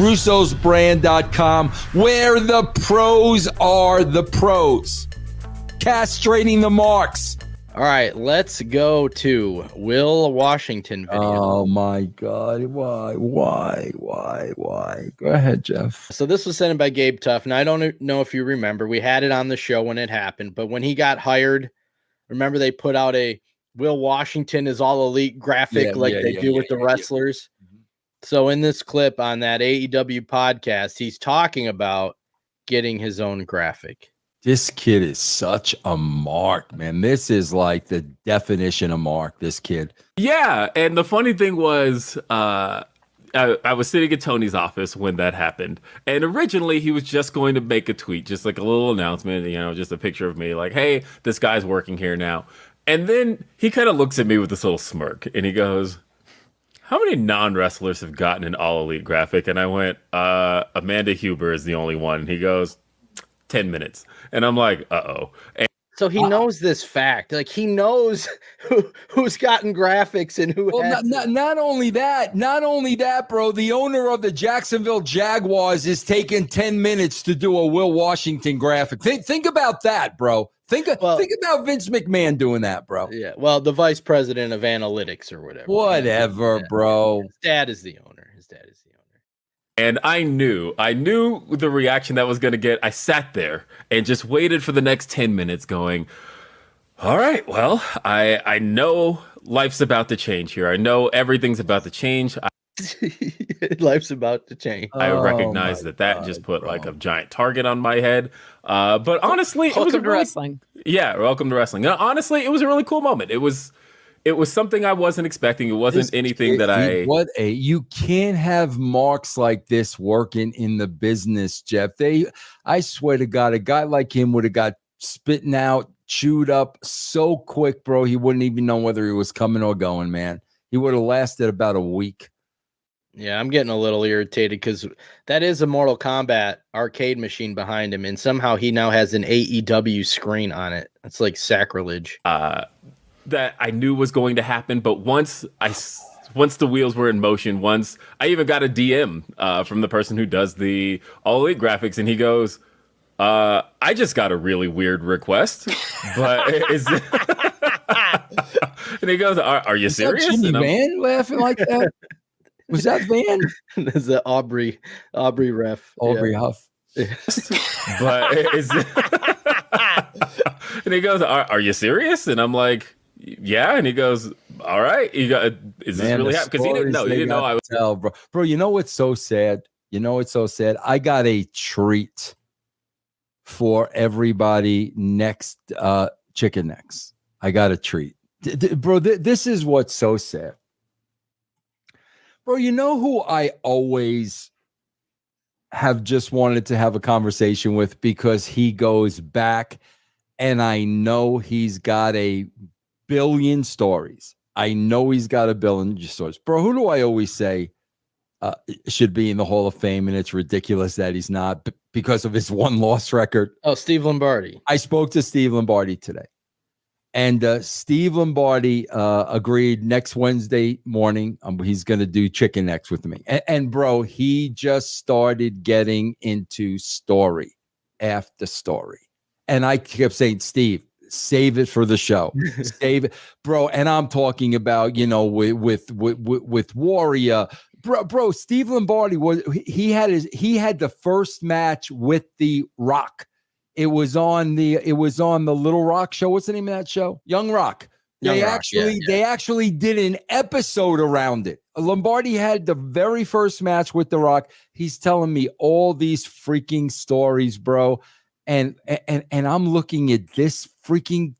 russosbrand.com, where the pros are the pros. Castrating the marks. All right, let's go to Will Washington video. Oh my God. Why? Go ahead, Jeff. So this was sent in by Gabe Tuff. And I don't know if you remember, we had it on the show when it happened, but when he got hired, remember they put out a Will Washington is all elite graphic they do with the wrestlers. Yeah. So in this clip on that AEW podcast, he's talking about getting his own graphic. This kid is such a mark, man. This is like the definition of mark, this kid. Yeah, and the funny thing was, I was sitting in Tony's office when that happened, and originally he was just going to make a tweet, just like a little announcement, just a picture of me, like, hey, this guy's working here now. And then he kind of looks at me with this little smirk, and he goes, how many non-wrestlers have gotten an all-elite graphic? And I went, Amanda Huber is the only one. And he goes, 10 minutes. And I'm like, uh-oh. And so he knows this fact. Like, he knows who's gotten graphics and who has. Not only that, bro, the owner of the Jacksonville Jaguars is taking 10 minutes to do a Will Washington graphic. Think about that, bro. Think about Vince McMahon doing that, bro. Yeah, well, the vice president of analytics or whatever. Whatever, bro. His dad is the owner. And I knew the reaction that was going to get. I sat there and just waited for the next 10 minutes going, all right, well, I know life's about to change here. I know everything's about to change. Life's about to change. I recognize that just put like a giant target on my head. But honestly, it was wrestling. Yeah, welcome to wrestling. Honestly, it was a really cool moment. It was something I wasn't expecting. It wasn't anything that you can't have marks like this working in the business, Jeff. I swear to God, a guy like him would have got spitting out, chewed up so quick, bro. He wouldn't even know whether he was coming or going, man. He would have lasted about a week. Yeah, I'm getting a little irritated because that is a Mortal Kombat arcade machine behind him, and somehow he now has an AEW screen on it. That's like sacrilege. That I knew was going to happen, but once the wheels were in motion, once I even got a DM from the person who does the All Elite graphics, and he goes, I just got a really weird request, but and he goes, are you serious? Jimmy Van laughing like that? Was that Van? There's the Aubrey ref. Aubrey Huff. But and he goes, are you serious? And I'm like, yeah. And he goes, all right. Is this really happening? Because he didn't know. I was bro. You know what's so sad? I got a treat for everybody next Chicken Necks. I got a treat. Bro, this is what's so sad. Bro, you know who I always have just wanted to have a conversation with because he goes back and I know he's got a billion stories. Bro, who do I always say should be in the Hall of Fame, and it's ridiculous that he's not because of his one-loss record? Oh, Steve Lombardi. I spoke to Steve Lombardi today. And Steve Lombardi agreed next Wednesday morning. He's going to do Chicken Necks with me. And bro, he just started getting into story after story. And I kept saying, Steve, save it for the show. Save it, bro. And I'm talking about, with Warrior. Bro, Steve Lombardi he had the first match with The Rock. It was on the Little Rock show. What's the name of that show? Young Rock. They actually did an episode around it. Lombardi had the very first match with The Rock. He's telling me all these freaking stories, bro. And I'm looking at this freaking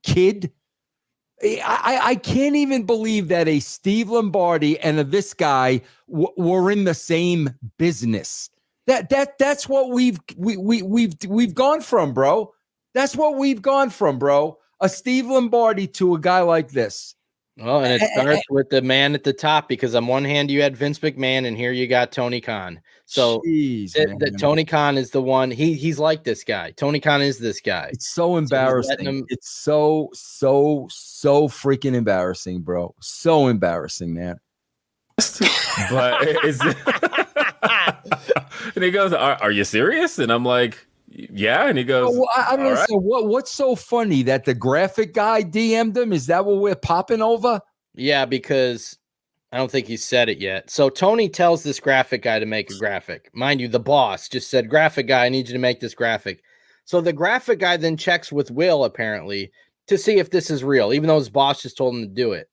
kid. I can't even believe that a Steve Lombardi and this guy were in the same business. That's what we've gone from, bro. That's what we've gone from, bro. A Steve Lombardi to a guy like this. Well, and it starts with the man at the top, because on one hand you had Vince McMahon and here you got Tony Khan. So Tony Khan is the one. He's like this guy. Tony Khan is this guy. It's so embarrassing. It's so freaking embarrassing, bro. So embarrassing, man. But And he goes, are you serious? And I'm like, yeah. And he goes, well, I don't understand. What's so funny that the graphic guy DM'd him? Is that what we're popping over? Yeah, because I don't think he said it yet. So Tony tells this graphic guy to make a graphic. Mind you, the boss just said, graphic guy, I need you to make this graphic. So the graphic guy then checks with Will, apparently, to see if this is real, even though his boss just told him to do it.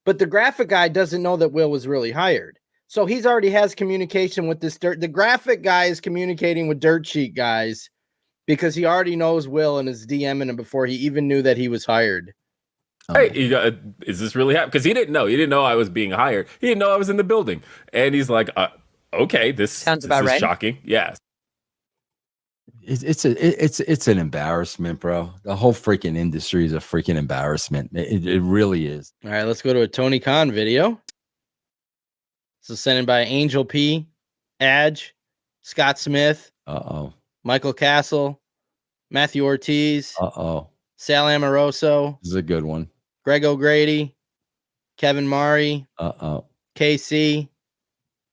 But the graphic guy doesn't know that Will was really hired. So he's already has communication with this the graphic guy is communicating with dirt sheet guys because he already knows Will and is DMing him before he even knew that he was hired. Hey, is this really happening? Because he didn't know. He didn't know I was being hired. He didn't know I was in the building. And he's like, okay, this sounds about right. Shocking. Yes. It's an embarrassment, bro. The whole freaking industry is a freaking embarrassment. It really is. All right, let's go to a Tony Khan video. This is sent in by Angel P, Adge, Scott Smith, Michael Castle, Matthew Ortiz, Sal Amoroso. This is a good one. Greg O'Grady, Kevin Murray, KC,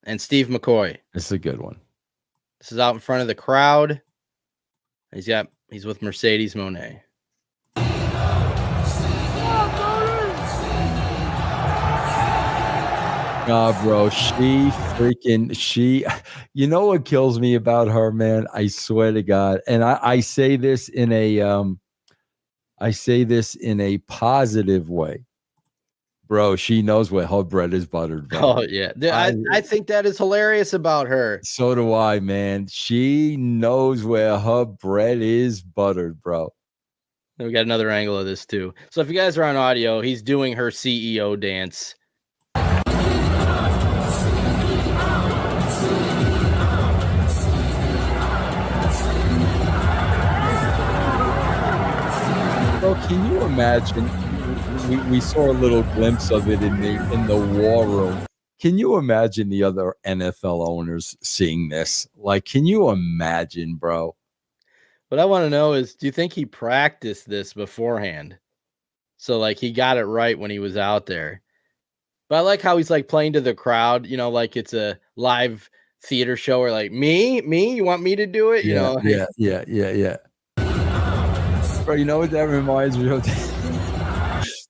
and Steve McCoy. This is a good one. This is out in front of the crowd. He's with Mercedes Mone. Bro, you know what kills me about her, man? I swear to God. And I say this in a positive way. Bro, she knows where her bread is buttered, bro. Oh, yeah. I think that is hilarious about her. So do I, man. She knows where her bread is buttered, bro. We got another angle of this, too. So if you guys are on audio, he's doing her CEO dance. Bro, can you imagine? We saw a little glimpse of it in the war room. Can you imagine the other NFL owners seeing this? Like, can you imagine, bro? What I want to know is, do you think he practiced this beforehand? So, like, he got it right when he was out there. But I like how he's, like, playing to the crowd, you know, like it's a live theater show or like, me, you want me to do it? You know? Yeah. Bro, you know what that reminds me of?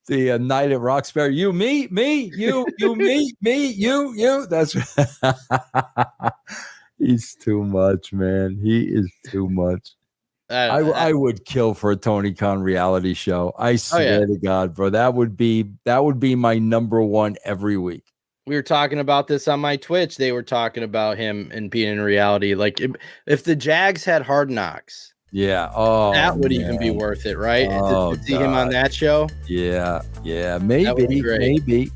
The night at Roxbury. You, me, you, me, you. That's he's too much, man. He is too much. I would kill for a Tony Khan reality show. I swear to God, bro. That would be my number one every week. We were talking about this on my Twitch. They were talking about him and being in reality. Like if the Jags had Hard Knocks. Yeah. That would even be worth it, right? To see him on that show. Yeah. Maybe.